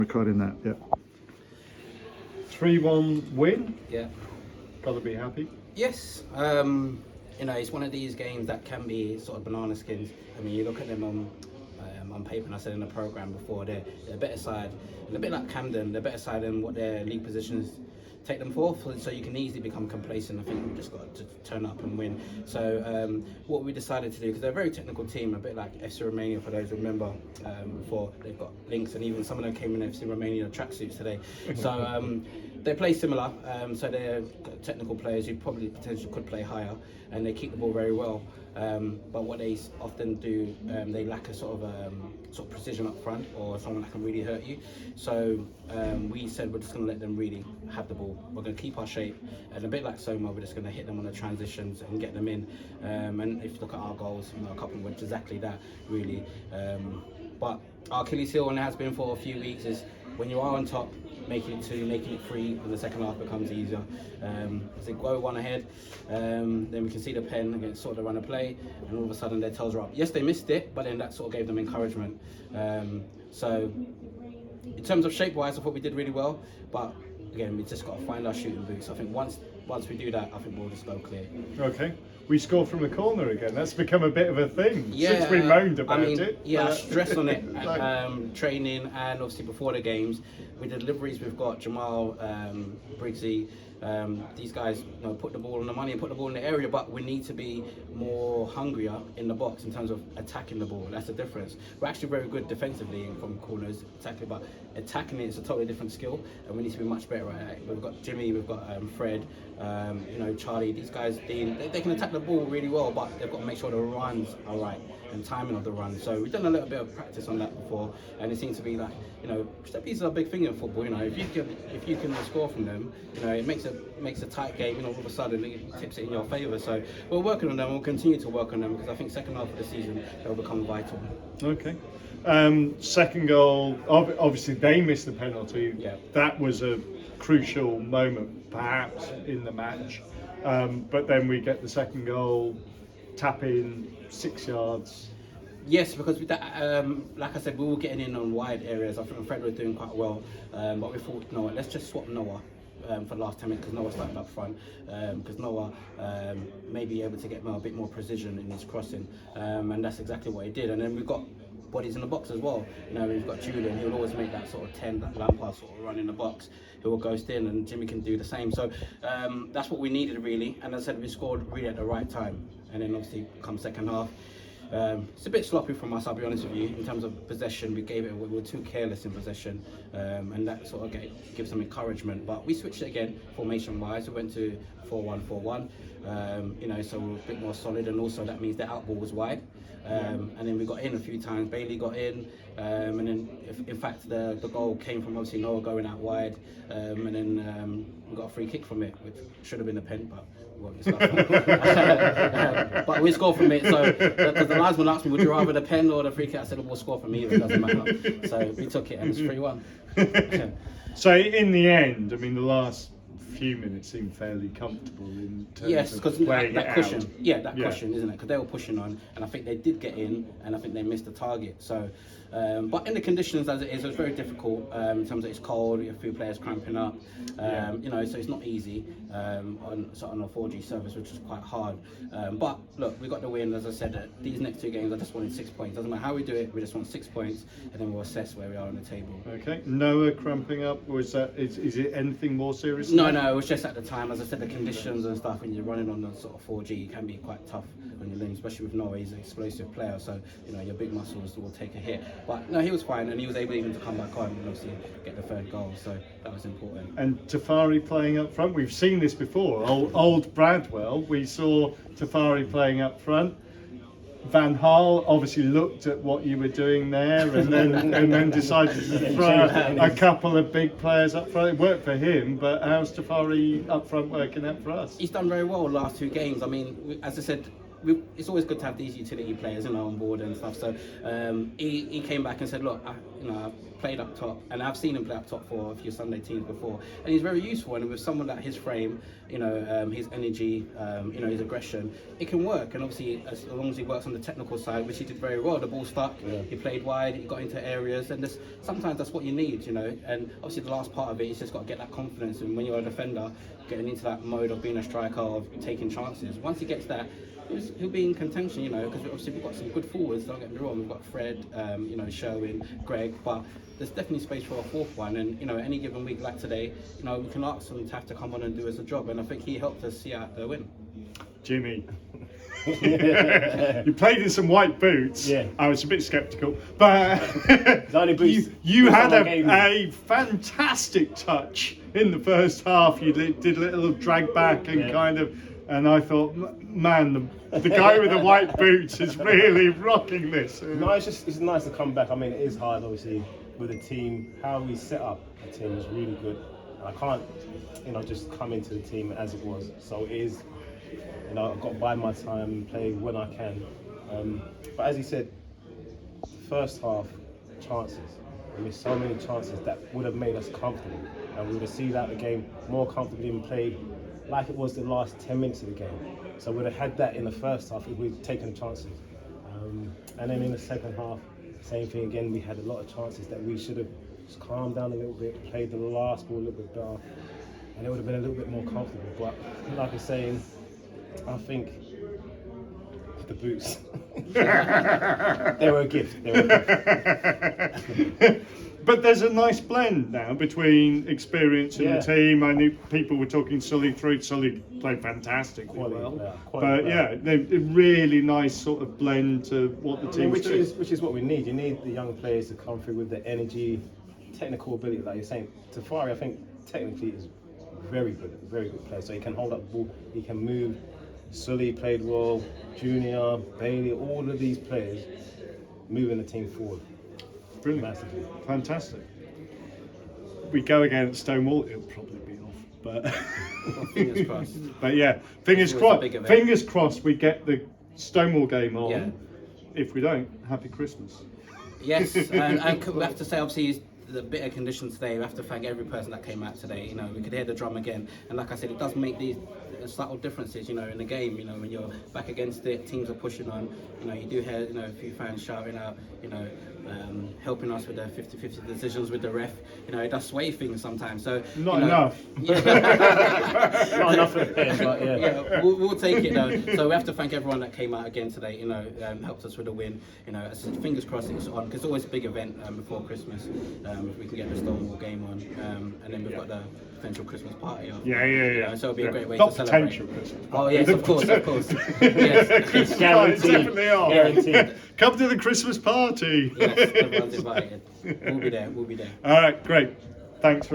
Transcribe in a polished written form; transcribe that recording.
Recording that, yeah. 3-1 win. Yeah. Got to be happy. Yes. It's one of these games that can be sort of banana skins. I mean, you look at them on paper, and I said in the program before, they're a better side, and a bit like Camden, they're better side than what their league positions take them for, so you can easily become complacent. I think we've just got to turn up and win. So what we decided to do, because they're a very technical team, a bit like FC Romania, for those who remember, before, they've got links, and even some of them came in FC Romania tracksuits today. So they play similar, so they're technical players who probably potentially could play higher, and they keep the ball very well. But what they often do, they lack a sort of precision up front, or someone that can really hurt you. So we said we're just going to let them really have the ball. We're going to keep our shape, and a bit like Soma, we're just going to hit them on the transitions and get them in. And if you look at our goals, a couple were exactly that, really. But our Achilles heel, and it has been for a few weeks, is when you are on top, making it 2, making it 3, and the second half becomes easier. As they go one ahead, then we can see the pen against sort of run a play, and all of a sudden their tails are up. Yes, they missed it, but then that sort of gave them encouragement. So in terms of shape-wise, I thought we did really well, but again, we just got to find our shooting boots. I think once we do that, I think we'll just go clear. Okay. We scored from the corner again. That's become a bit of a thing since we Yeah, moaned about it. Yeah, I stressed on it at training, and obviously before the games. With the deliveries, we've got Jamal, Briggsy. These guys put the ball on the money and put the ball in the area, but we need to be more hungrier in the box in terms of attacking the ball. That's the difference. We're actually very good defensively from corners, but attacking it is a totally different skill, and we need to be much better at it. We've got JImi, we've got Fred, Charlie. These guys, they can attack the ball really well, but they've got to make sure the runs are right and timing of the run. So we've done a little bit of practice on that before, and it seems to be like, set pieces are a big thing in football. If you can score from them, it makes a tight game. All of a sudden it tips it in your favour. So we're working on them. We'll continue to work on them, because I think second half of the season they'll become vital. Okay. Second goal, obviously they missed the penalty. Yeah. That was a crucial moment, perhaps, in the match. But then we get the second goal, tap in 6 yards. Yes, because with that, like I said, we were getting in on wide areas. I think Fred was doing quite well, but we thought, let's just swap Noah for the last 10 minutes, because Noah started up front, because Noah may be able to get a bit more precision in his crossing, and that's exactly what he did. And then we've got bodies in the box as well. We've got Julian, he'll always make that sort of 10, that Lampard sort of run in the box, who will ghost in, and JImi can do the same. So that's what we needed, really. And as I said, we scored really at the right time. And then obviously come second half, it's a bit sloppy from us, I'll be honest with you. In terms of possession, we were too careless in possession, and that sort of gives some encouragement. But we switched it again, formation-wise. We went to 4-1-4-1, so we're a bit more solid, and also that means the out ball was wide. And then we got in a few times. Bailey got in, and then in fact the goal came from obviously Noah going out wide, and then we got a free kick from it, which should have been a pen, but but we scored from it. So because the linesman asked me, would you rather the pen or the free kick? I said, we'll score from either, it doesn't matter. So we took it, and it's 3-1. So in the end, I mean, the last few minutes seemed fairly comfortable in terms of playing that it cushion. out. Yeah, cushion, isn't it? Because they were pushing on, and I think they did get in, and I think they missed the target. So, but in the conditions as it is, it was very difficult. In terms of it's cold, you have a few players cramping up. So it's not easy on a 4G service, which is quite hard. But look, we got the win. As I said, these next 2 games, I just wanted 6 points. Doesn't matter how we do it, we just want 6 points, and then we'll assess where we are on the table. Okay. Noah cramping up, or is it anything more serious? No, it was just at the time. As I said, the conditions and stuff, when you're running on the sort of 4G, it can be quite tough on your limbs, especially with Noah. He's an explosive player, so your big muscles will take a hit. But no, he was fine, and he was able even to come back on and obviously get the 3rd goal, so that was important. And Tafari playing up front, we've seen this before. Old Bradwell, we saw Tafari playing up front. Van Gaal obviously looked at what you were doing there, and then decided to throw a couple of big players up front. It worked for him, but how's Tafari up front working out for us? He's done very well the last 2 games. I mean, as I said, it's always good to have these utility players, you know, on board and stuff. So he came back and said, look, I've played up top, and I've seen him play up top for a few Sunday teams before, and he's very useful. And with someone like his frame, you know, his energy, you know, his aggression, it can work. And obviously, as long as he works on the technical side, which he did very well, the ball stuck, he played wide, he got into areas, and sometimes that's what you need, you know. And obviously, the last part of it is just got to get that confidence, and when you're a defender, getting into that mode of being a striker, of taking chances. Once he gets that, he'll be in contention, you know, because obviously we've got some good forwards, don't get me wrong. We've got Fred, you know, Sherwin, Greg, but there's definitely space for a fourth one. And, you know, any given week like today, you know, we can ask him to have to come on and do us a job. And I think he helped us see out the win. JImi. You played in some white boots. Yeah. I was a bit sceptical, but you had a fantastic touch in the first half. You did a little drag back and kind of, and I thought, man, the guy with the white boots is really rocking this. No, it's nice to come back. I mean, it is hard, obviously, with a team. How we set up a team is really good. I can't, you know, just come into the team as it was. So it is, you know, I've got to bide my time, play when I can. But as he said, first half chances. I mean, so many chances that would have made us comfortable, and we would have seen out the game more comfortably and played like it was the last 10 minutes of the game. So we'd have had that in the first half if we'd taken chances. And then in the second half, same thing again. We had a lot of chances that we should have just calmed down a little bit, played the last ball a little bit better, and it would have been a little bit more comfortable. But like I was saying, I think the boots, they were a gift. They were a gift. But there's a nice blend now between experience in the team. I knew people were talking Sully through. Sully played fantastically well. But yeah, a really nice sort of blend to what the team which is what we need. You need the young players to come through with the energy, technical ability, like you're saying. Tafari, I think technically is very good player. So he can hold up the ball, he can move. Sully played well, Junior, Bailey, all of these players moving the team forward. Brilliant. Massively. Fantastic. We go against Stonewall, it'll probably be off, but Fingers crossed. But yeah, fingers crossed we get the Stonewall game on. Yeah. If we don't, happy Christmas. Yes, and we have to say, obviously, the bitter conditions today, we have to thank every person that came out today. You know, we could hear the drum again, and like I said, it does make these subtle differences, you know, in the game. You know, when you're back against it, teams are pushing on, you know, you do hear, you know, a few fans shouting out, you know, helping us with the 50-50 decisions with the ref. You know, it does sway things sometimes. So not enough. Not enough for the pen, but yeah, we'll take it though. So we have to thank everyone that came out again today. You know, helped us with the win. You know, fingers crossed it's on, because it's always a big event before Christmas. If we can get the Stonewall game on, and then we've got the potential Christmas party. Yeah. You know, so it'll be a great way Not to celebrate. potential Christmas Oh yes, of course. It's Yes, definitely on. Guaranteed. Come to the Christmas party. yes, everyone's invited. We'll be there. All right, great. Thanks.